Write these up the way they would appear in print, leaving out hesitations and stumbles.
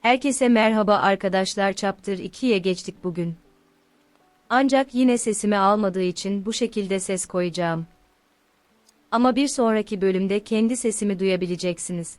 Herkese merhaba arkadaşlar, Chapter 2'ye geçtik bugün. Ancak yine sesimi almadığı için bu şekilde ses koyacağım. Ama bir sonraki bölümde kendi sesimi duyabileceksiniz.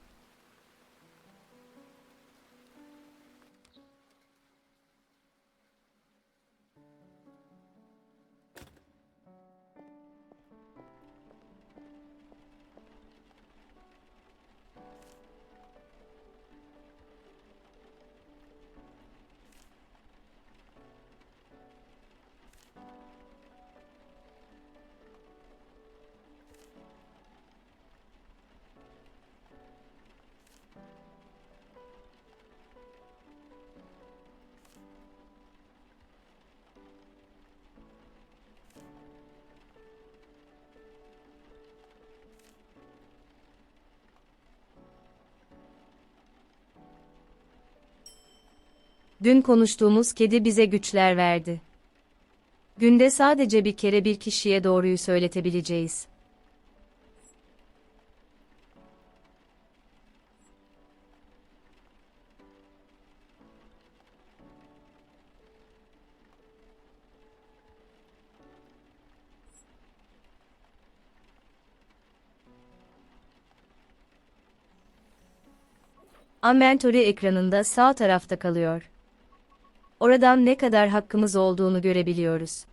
Dün konuştuğumuz kedi bize güçler verdi. Günde sadece bir kere bir kişiye doğruyu söyletebileceğiz. Inventory ekranında sağ tarafta kalıyor. Oradan ne kadar hakkımız olduğunu görebiliyoruz.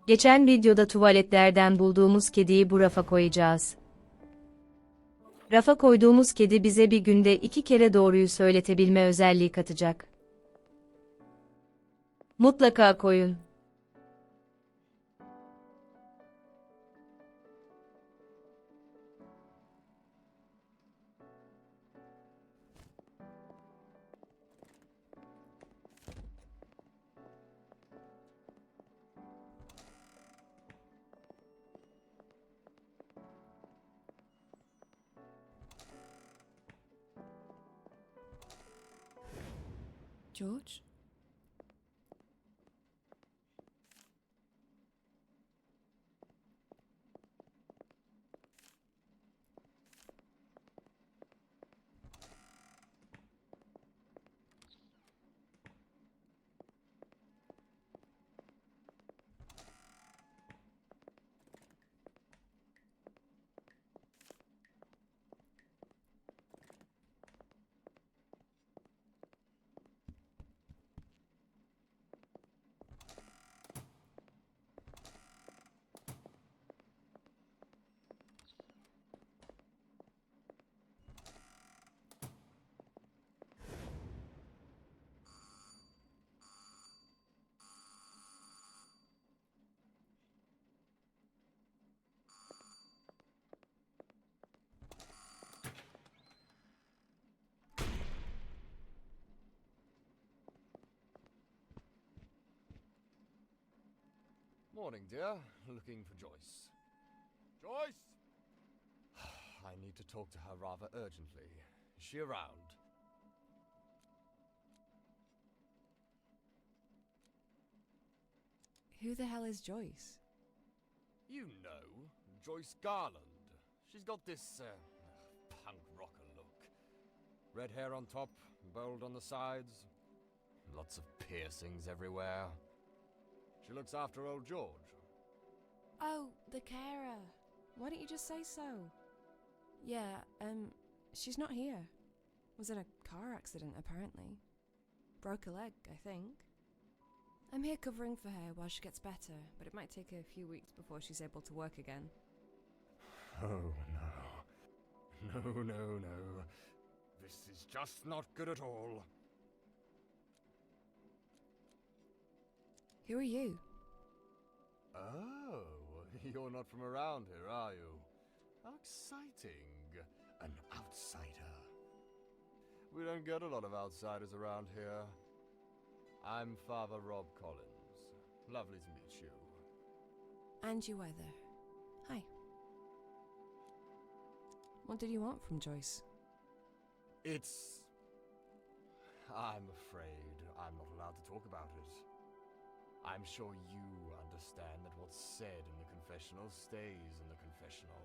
Geçen videoda tuvaletlerden bulduğumuz kediyi bu rafa koyacağız. Rafa koyduğumuz kedi bize bir günde 2 kere doğruyu söyletebilme özelliği katacak. Mutlaka koyun. George? Morning, dear. Looking for Joyce. Joyce! I need to talk to her rather urgently. Is she around? Who the hell is Joyce? You know, Joyce Garland. She's got this, punk rocker look. Red hair on top, bold on the sides. Lots of piercings everywhere. She looks after old George. Oh, the carer. Why don't you just say so? Yeah, she's not here. Was in a car accident, apparently. Broke a leg, I think. I'm here covering for her while she gets better, but it might take a few weeks before she's able to work again. Oh, no. No, no, no. This is just not good at all. Who are you? Oh, you're not from around here, are you? How exciting. An outsider. We don't get a lot of outsiders around here. I'm Father Rob Collins. Lovely to meet you. Angie Weather. Hi. What did you want from Joyce? I'm afraid I'm not allowed to talk about it. I'm sure you understand that what's said in the confessional stays in the confessional.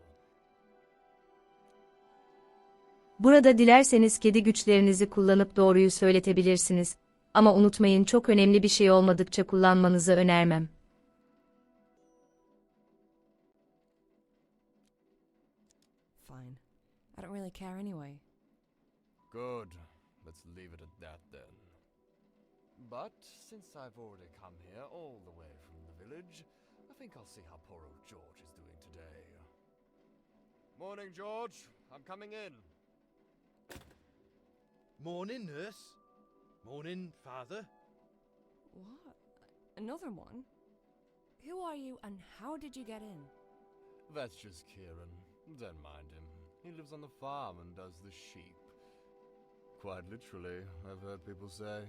Burada dilerseniz kedi güçlerinizi kullanıp doğruyu söyletebilirsiniz. Ama unutmayın, çok önemli bir şey olmadıkça kullanmanızı önermem. Fine. I don't really care anyway. Good. Let's leave it at that then. But since I've already come here all the way from the village, I think I'll see how poor old George is doing today. Morning, George. I'm coming in. Morning, nurse. Morning, father. What? Another one? Who are you and how did you get in? That's just Kieran. Don't mind him. He lives on the farm and does the sheep. Quite literally, I've heard people say.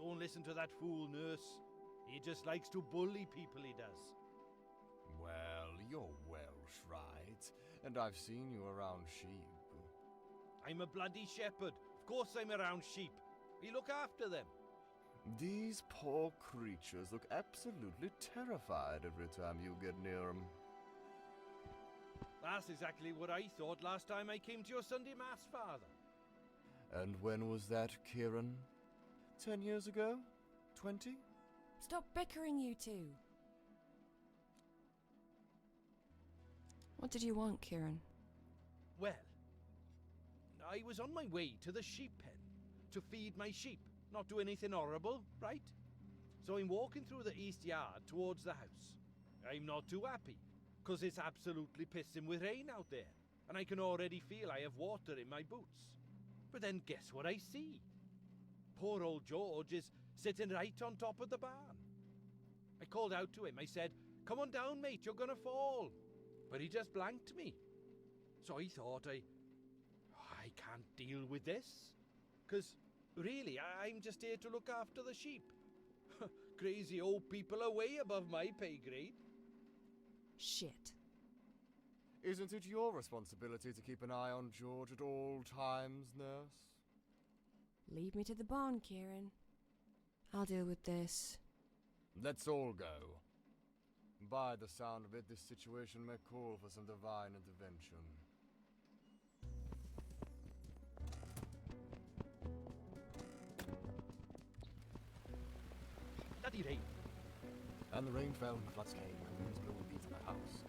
Don't listen to that fool, nurse. He just likes to bully people, he does. Well, you're Welsh, right? And I've seen you around sheep. I'm a bloody shepherd. Of course I'm around sheep. We look after them. These poor creatures look absolutely terrified every time you get near them. That's exactly what I thought last time I came to your Sunday Mass, father. And when was that, Kieran? 10 years ago? 20? Stop bickering, you two. What did you want, Kieran? Well, I was on my way to the sheep pen to feed my sheep, not do anything horrible, right? So I'm walking through the east yard towards the house. I'm not too happy, because it's absolutely pissing with rain out there, and I can already feel I have water in my boots. But then guess what I see? Poor old George is sitting right on top of the barn. I called out to him. I said, "Come on down, mate, you're gonna fall." But he just blanked me. So I thought I can't deal with this. Because really, I'm just here to look after the sheep. Crazy old people are way above my pay grade. Shit. Isn't it your responsibility to keep an eye on George at all times, nurse? Lead me to the barn, Kieran. I'll deal with this. Let's all go. By the sound of it, this situation may call for some divine intervention. Bloody rain. And the rain fell, and the floods came, and the winds blew and beat in the house.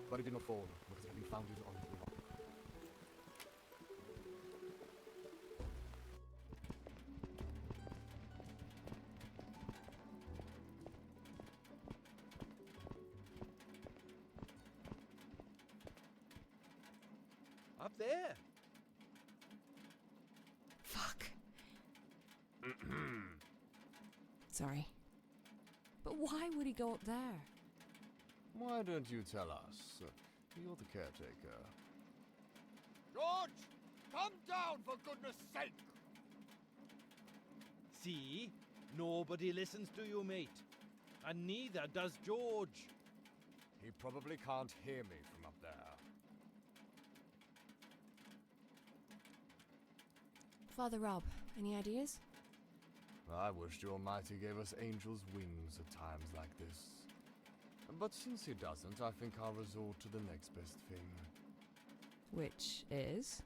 But it did not fall, because it had been founded on the rock. Up there. Fuck. Sorry. But why would he go up there? Why don't you tell us? You're the caretaker. George! Come down, for goodness sake! See? Nobody listens to you, mate. And neither does George. He probably can't hear me from up there. Father Rob, any ideas? I wish the Almighty gave us angels' wings at times like this. But since he doesn't, I think I'll resort to the next best thing. Which is?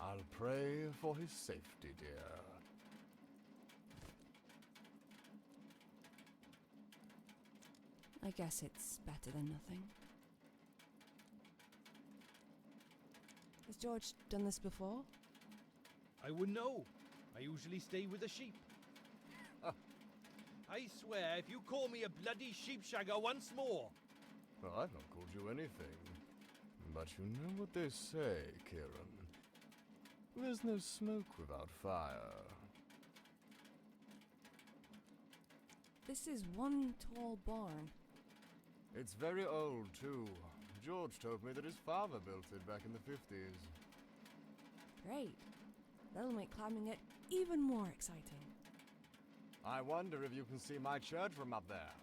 I'll pray for his safety, dear. I guess it's better than nothing. Has George done this before? I wouldn't know. I usually stay with the sheep. I swear, if you call me a bloody sheepshagger once more... Well, I've not called you anything. But you know what they say, Kieran. There's no smoke without fire. This is one tall barn. It's very old, too. George told me that his father built it back in the 50s. Great. That'll make climbing it even more exciting. I wonder if you can see my church from up there.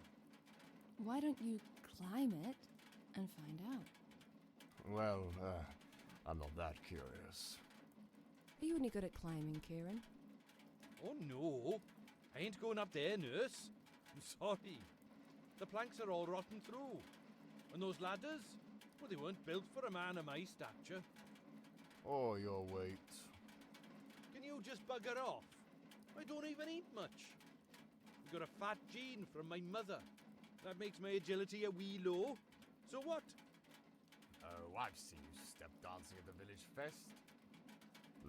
Why don't you climb it and find out? Well, I'm not that curious. Are you any good at climbing, Kieran? Oh no, I ain't going up there, nurse. I'm sorry. The planks are all rotten through. And those ladders, well, they weren't built for a man of my stature. Or your weight. Can you just bugger off? I don't even eat much. I've got a fat gene from my mother. That makes my agility a wee low. So what? Oh, I've seen you step dancing at the village fest.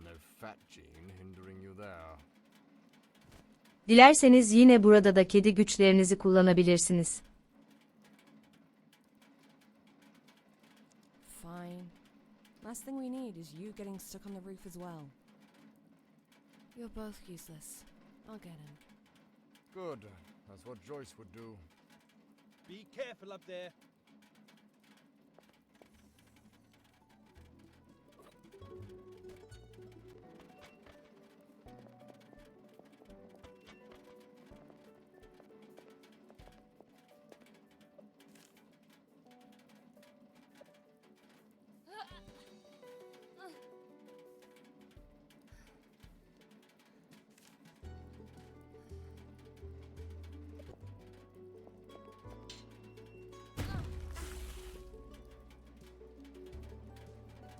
No fat gene hindering you there. Dilerseniz yine burada da kedi güçlerinizi kullanabilirsiniz. Fine. Last thing we need is you getting stuck on the roof as well. You're both useless. I'll get him. Good. That's what Joyce would do. Be careful up there.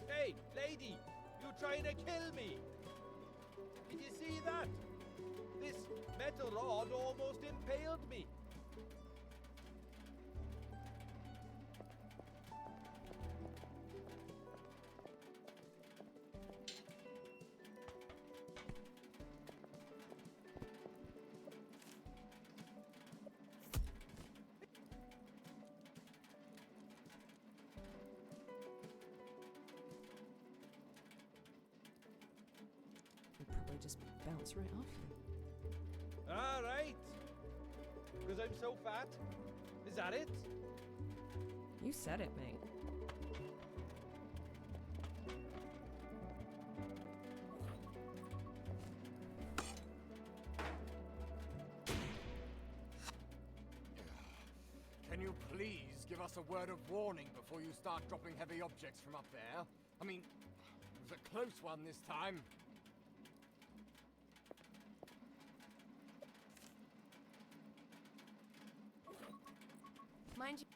Hey, lady, you're trying to kill me. Did you see that? This metal rod almost impaled me. He'll probably just bounce right off you. All right. Because I'm so fat. Is that it? You said it, mate. Can you please give us a word of warning before you start dropping heavy objects from up there? I mean, it was a close one this time. Mind you.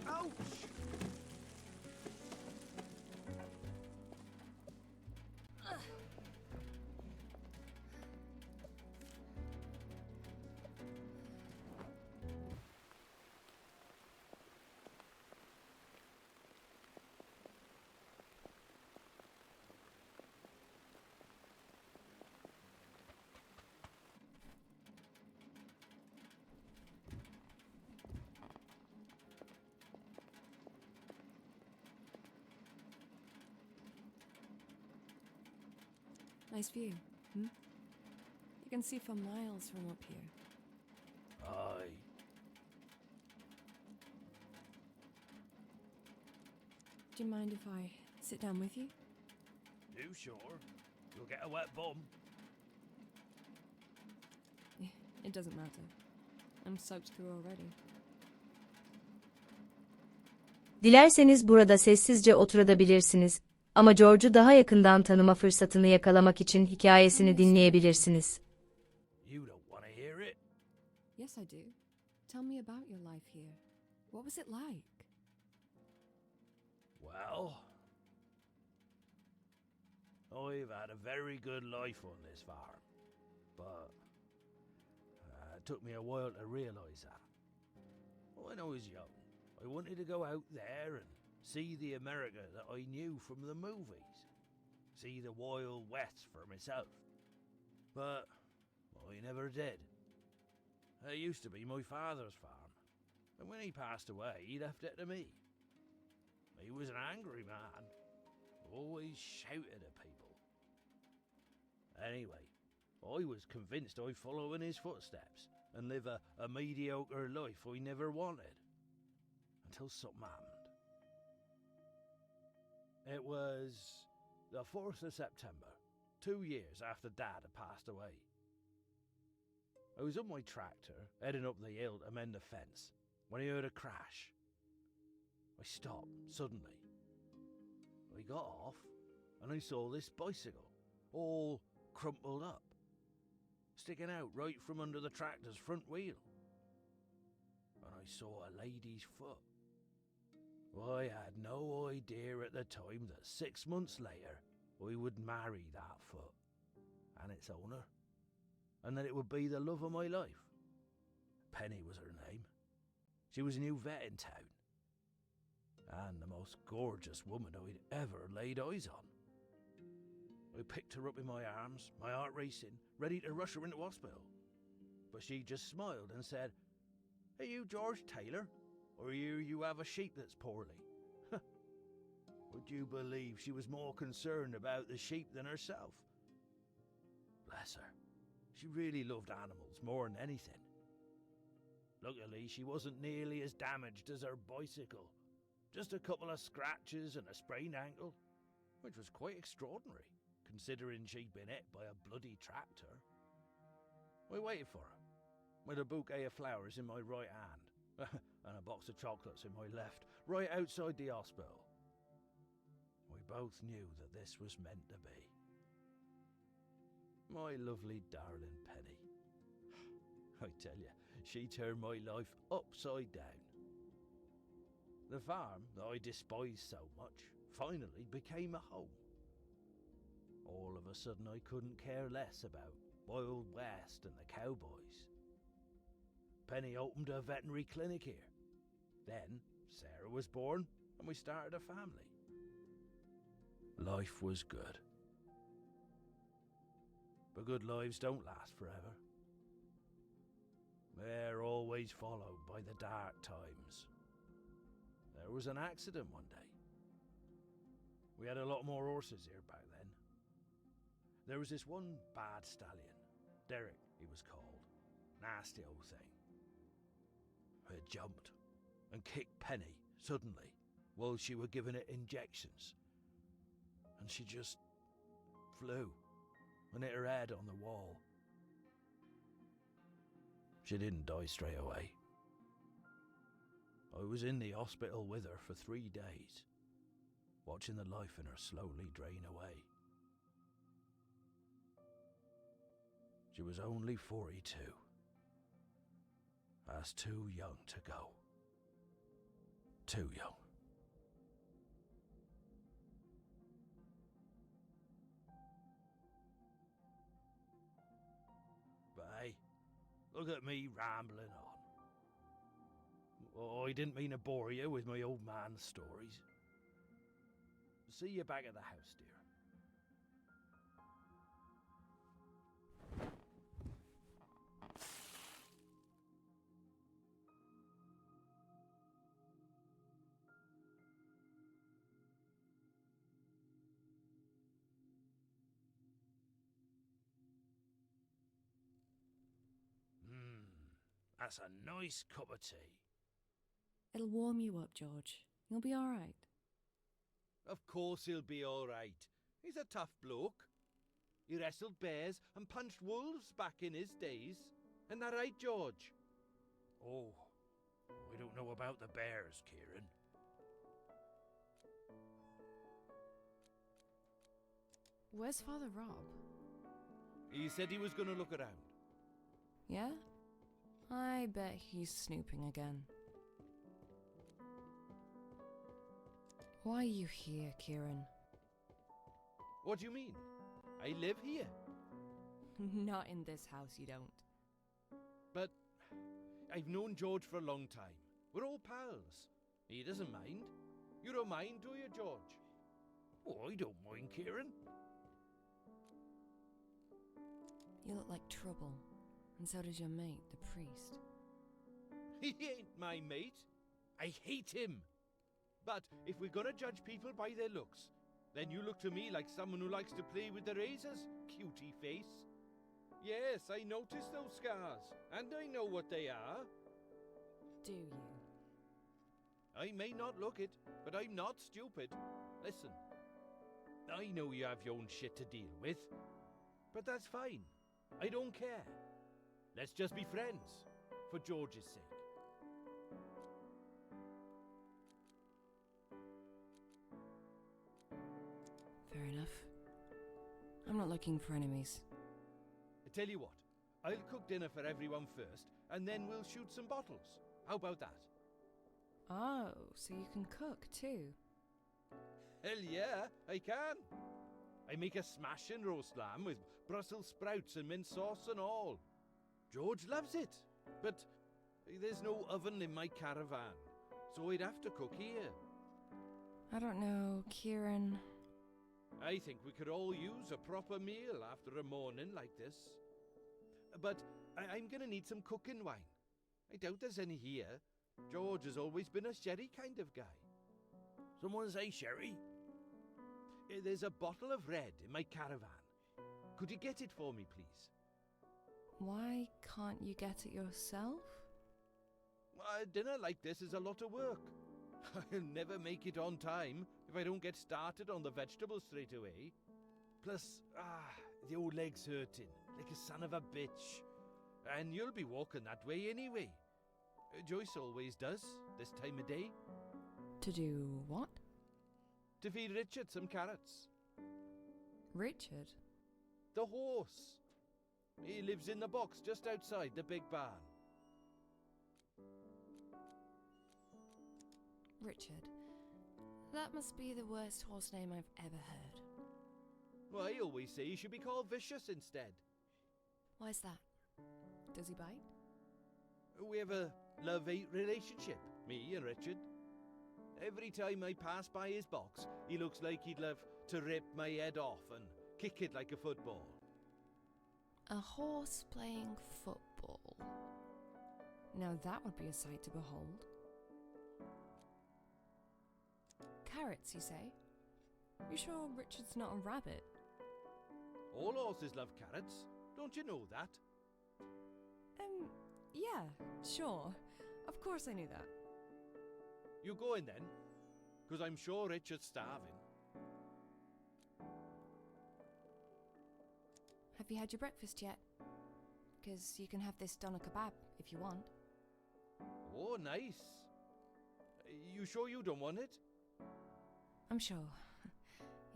Ouch! Nice view, hmm? You can see for miles from up here. Aye. Do you mind if I sit down with you? You sure? You'll get a wet bum. It doesn't matter. I'm soaked through already. Dilerseniz burada sessizce oturabilirsiniz. Ama George'u daha yakından tanıma fırsatını yakalamak için hikayesini dinleyebilirsiniz. You don't want to hear it? Yes, I do. Tell me about your life here. What was it like? Well, I've had a very good life on this farm, but it took me a while to realize that. When I was young, I wanted to go out there and see the America that I knew from the movies. See the Wild West for myself. But I never did. It used to be my father's farm, and when he passed away, he left it to me. He was an angry man, always shouted at people. Anyway, I was convinced I'd follow in his footsteps and live a mediocre life I never wanted. Until something happened. It was the 4th of September, 2 years after Dad had passed away. I was on my tractor, heading up the hill to mend the fence, when I heard a crash. I stopped suddenly. I got off and I saw this bicycle, all crumpled up, sticking out right from under the tractor's front wheel. And I saw a lady's foot. I had no idea at the time that 6 months later I would marry that foot and its owner, and that it would be the love of my life. Penny was her name. She was a new vet in town, and the most gorgeous woman I'd ever laid eyes on. I picked her up in my arms, my heart racing, ready to rush her into hospital. But she just smiled and said, "Are you George Taylor? Or you have a sheep that's poorly?" Would you believe she was more concerned about the sheep than herself? Bless her. She really loved animals more than anything. Luckily, she wasn't nearly as damaged as her bicycle. Just a couple of scratches and a sprained ankle, which was quite extraordinary, considering she'd been hit by a bloody tractor. I waited for her, with a bouquet of flowers in my right hand, and a box of chocolates in my left, right outside the hospital. We both knew that this was meant to be. My lovely darling Penny. I tell you, she turned my life upside down. The farm that I despised so much finally became a home. All of a sudden I couldn't care less about Wild West and the cowboys. Penny opened a veterinary clinic here. Then Sarah was born and we started a family. Life was good. But good lives don't last forever. They're always followed by the dark times. There was an accident one day. We had a lot more horses here back then. There was this one bad stallion, Derek he was called, nasty old thing. It jumped and kicked Penny suddenly while she were giving it injections. And she just flew and hit her head on the wall. She didn't die straight away. I was in the hospital with her for 3 days, watching the life in her slowly drain away. She was only 42. That's too young to go. Too young. But hey, look at me rambling on. Oh, I didn't mean to bore you with my old man's stories. See you back at the house, dear. That's a nice cup of tea. It'll warm you up, George. You'll be all right. Of course he'll be all right. He's a tough bloke. He wrestled bears and punched wolves back in his days. Isn't that right, George? Oh, I don't know about the bears, Kieran. Where's Father Rob? He said he was going to look around. Yeah? I bet he's snooping again. Why are you here, Kieran? What do you mean? I live here. Not in this house, you don't. But I've known George for a long time. We're all pals. He doesn't mind. You don't mind, do you, George? Oh, I don't mind, Kieran. You look like trouble, and so does your mate, the priest. He ain't my mate. I hate him. But if we're gonna judge people by their looks, then you look to me like someone who likes to play with the razors, cutie face. Yes, I noticed those scars, and I know what they are. Do you? I may not look it, but I'm not stupid. Listen, I know you have your own shit to deal with, but that's fine. I don't care. Let's just be friends, for George's sake. I'm not looking for enemies. I tell you what, I'll cook dinner for everyone first, and then we'll shoot some bottles. How about that? Oh, so you can cook too? Hell yeah, I can. I make a smashing roast lamb with Brussels sprouts and mint sauce and all. George loves it, but there's no oven in my caravan, so I'd have to cook here. I don't know, Kieran. I think we could all use a proper meal after a morning like this. But I'm gonna need some cooking wine. I doubt there's any here. George has always been a sherry kind of guy. Someone say sherry? There's a bottle of red in my caravan. Could you get it for me, please? Why can't you get it yourself? A dinner like this is a lot of work. I'll never make it on time if I don't get started on the vegetables straight away. Plus, the old leg's hurting, like a son of a bitch. And you'll be walking that way anyway. Joyce always does, this time of day. To do what? To feed Richard some carrots. Richard? The horse. He lives in the box just outside the big barn. Richard. That must be the worst horse name I've ever heard. Well, I always say he should be called Vicious instead. Why's that? Does he bite? We have a love-hate relationship, me and Richard. Every time I pass by his box, he looks like he'd love to rip my head off and kick it like a football. A horse playing football. Now that would be a sight to behold. Carrots, you say? You sure Richard's not a rabbit? All horses love carrots. Don't you know that? Yeah, sure. Of course I knew that. You go in then, because I'm sure Richard's starving. Have you had your breakfast yet? Because you can have this doner kebab if you want. Oh, nice. You sure you don't want it? I'm sure.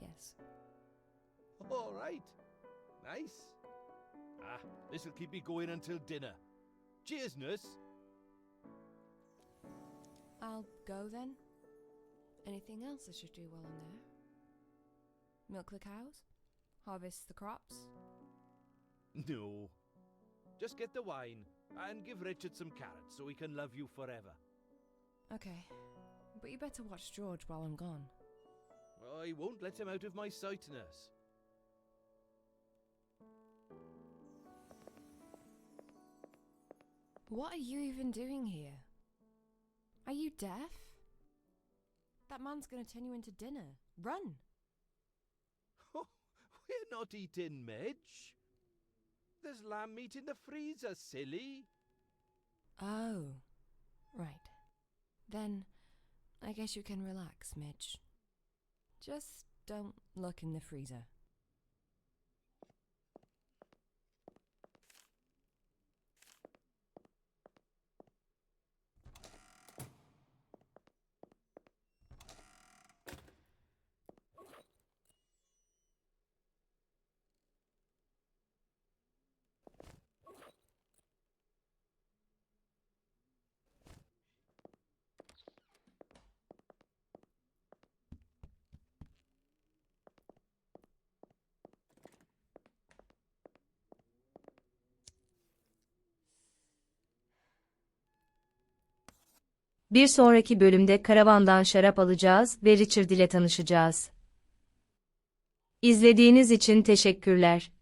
Yes. All right. Nice. This'll keep me going until dinner. Cheers, nurse. I'll go then. Anything else I should do while I'm there? Milk the cows? Harvest the crops? No. Just get the wine and give Richard some carrots so he can love you forever. Okay. But you better watch George while I'm gone. I won't let him out of my sight, nurse. What are you even doing here? Are you deaf? That man's gonna turn you into dinner. Run! We're not eating Midge. There's lamb meat in the freezer, silly. Oh, right. Then I guess you can relax, Midge. Just don't look in the freezer. Bir sonraki bölümde karavandan şarap alacağız ve Richard ile tanışacağız. İzlediğiniz için teşekkürler.